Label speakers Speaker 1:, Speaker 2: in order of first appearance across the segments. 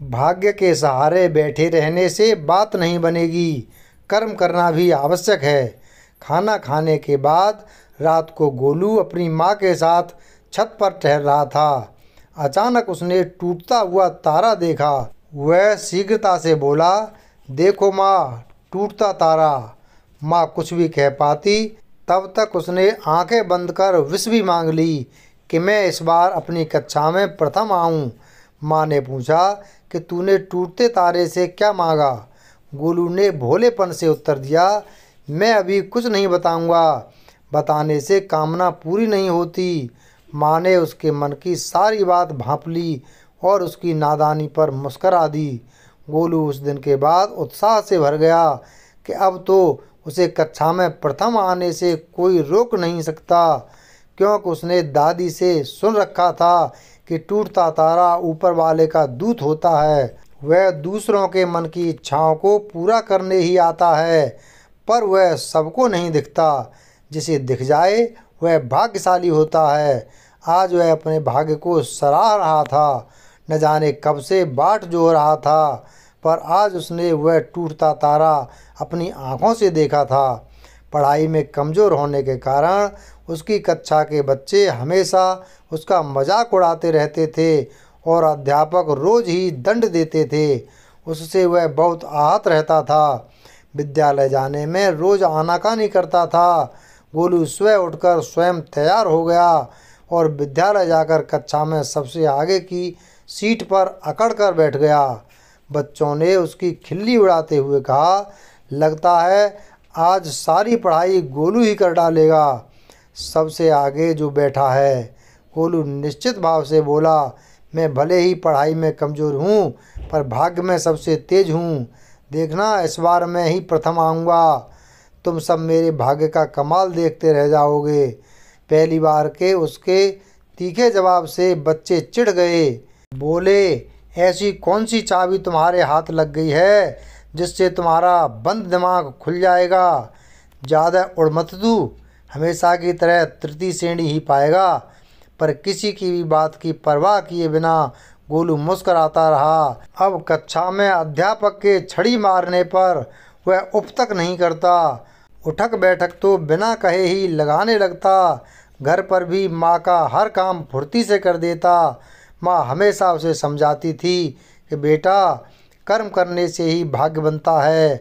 Speaker 1: भाग्य के सहारे बैठे रहने से बात नहीं बनेगी, कर्म करना भी आवश्यक है। खाना खाने के बाद रात को गोलू अपनी माँ के साथ छत पर टहल रहा था। अचानक उसने टूटता हुआ तारा देखा। वह शीघ्रता से बोला, देखो माँ, टूटता तारा। माँ कुछ भी कह पाती तब तक उसने आंखें बंद कर विश भी मांग ली कि मैं इस बार अपनी कक्षा में प्रथम आऊं। माँ ने पूछा कि तूने टूटते तारे से क्या मांगा? गोलू ने भोलेपन से उत्तर दिया, मैं अभी कुछ नहीं बताऊंगा, बताने से कामना पूरी नहीं होती। माँ ने उसके मन की सारी बात भांप ली और उसकी नादानी पर मुस्करा दी। गोलू उस दिन के बाद उत्साह से भर गया कि अब तो उसे कक्षा में प्रथम आने से कोई रोक नहीं सकता, क्योंकि उसने दादी से सुन रखा था कि टूटता तारा ऊपर वाले का दूत होता है। वह दूसरों के मन की इच्छाओं को पूरा करने ही आता है, पर वह सबको नहीं दिखता। जिसे दिख जाए वह भाग्यशाली होता है। आज वह अपने भाग्य को सराह रहा था। न जाने कब से बाट जो रहा था, पर आज उसने वह टूटता तारा अपनी आंखों से देखा था। पढ़ाई में कमज़ोर होने के कारण उसकी कक्षा के बच्चे हमेशा उसका मजाक उड़ाते रहते थे और अध्यापक रोज़ ही दंड देते थे। उससे वह बहुत आहत रहता था। विद्यालय जाने में रोज़ आनाकानी करता था। गोलू सुबह उठकर स्वयं तैयार हो गया और विद्यालय जाकर कक्षा में सबसे आगे की सीट पर अकड़ कर बैठ गया। बच्चों ने उसकी खिल्ली उड़ाते हुए कहा, लगता है आज सारी पढ़ाई गोलू ही कर डालेगा। सबसे आगे जो बैठा है, गोलू निश्चित भाव से बोला, मैं भले ही पढ़ाई में कमज़ोर हूँ, पर भाग्य में सबसे तेज हूँ। देखना, इस बार मैं ही प्रथम आऊँगा। तुम सब मेरे भाग्य का कमाल देखते रह जाओगे। पहली बार के उसके तीखे जवाब से बच्चे चिढ़ गए। बोले, ऐसी कौन सी चाबी तुम्हारे हाथ लग गई है जिससे तुम्हारा बंद दिमाग खुल जाएगा? ज़्यादा उड़ मत तू, हमेशा की तरह तृतीय श्रेणी ही पाएगा। पर किसी की भी बात की परवाह किए बिना गोलू मुस्कराता रहा। अब कक्षा में अध्यापक के छड़ी मारने पर वह उफ तक नहीं करता। उठक बैठक तो बिना कहे ही लगाने लगता। घर पर भी माँ का हर काम फुर्ती से कर देता। माँ हमेशा उसे समझाती थी कि बेटा, कर्म करने से ही भाग्य बनता है।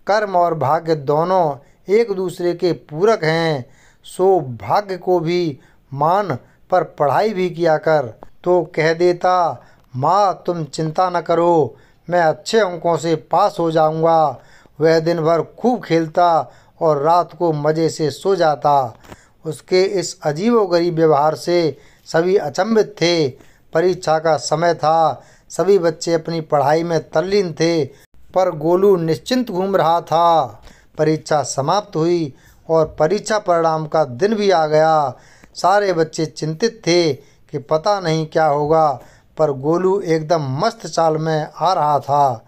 Speaker 1: कर्म और भाग्य दोनों एक दूसरे के पूरक हैं। सो भाग्य को भी मान, पर पढ़ाई भी किया कर। तो कह देता, माँ तुम चिंता न करो, मैं अच्छे अंकों से पास हो जाऊंगा। वह दिन भर खूब खेलता और रात को मज़े से सो जाता। उसके इस अजीबोगरीब व्यवहार से सभी अचंभित थे। परीक्षा का समय था। सभी बच्चे अपनी पढ़ाई में तल्लीन थे, पर गोलू निश्चिंत घूम रहा था। परीक्षा समाप्त हुई और परीक्षा परिणाम का दिन भी आ गया। सारे बच्चे चिंतित थे कि पता नहीं क्या होगा, पर गोलू एकदम मस्त चाल में आ रहा था।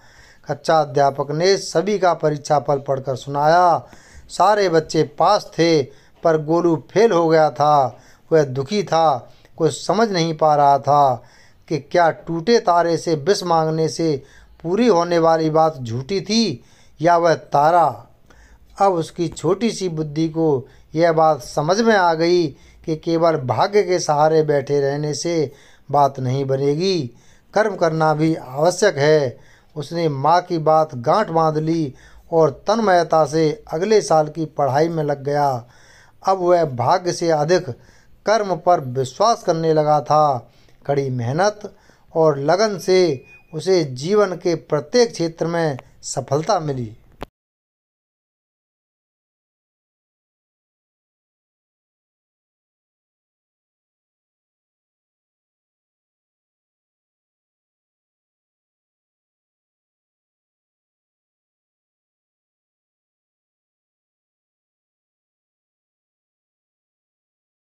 Speaker 1: कक्षा अध्यापक ने सभी का परीक्षा फल पढ़कर सुनाया। सारे बच्चे पास थे, पर गोलू फेल हो गया था। वह दुखी था। कुछ समझ नहीं पा रहा था कि क्या टूटे तारे से विष मांगने से पूरी होने वाली बात झूठी थी या वह तारा। अब उसकी छोटी सी बुद्धि को यह बात समझ में आ गई कि केवल भाग्य के सहारे बैठे रहने से बात नहीं बनेगी, कर्म करना भी आवश्यक है। उसने माँ की बात गांठ बांध ली और तन्मयता से अगले साल की पढ़ाई में लग गया। अब वह भाग्य से अधिक कर्म पर विश्वास करने लगा था। कड़ी मेहनत और लगन से उसे जीवन के प्रत्येक क्षेत्र में सफलता मिली।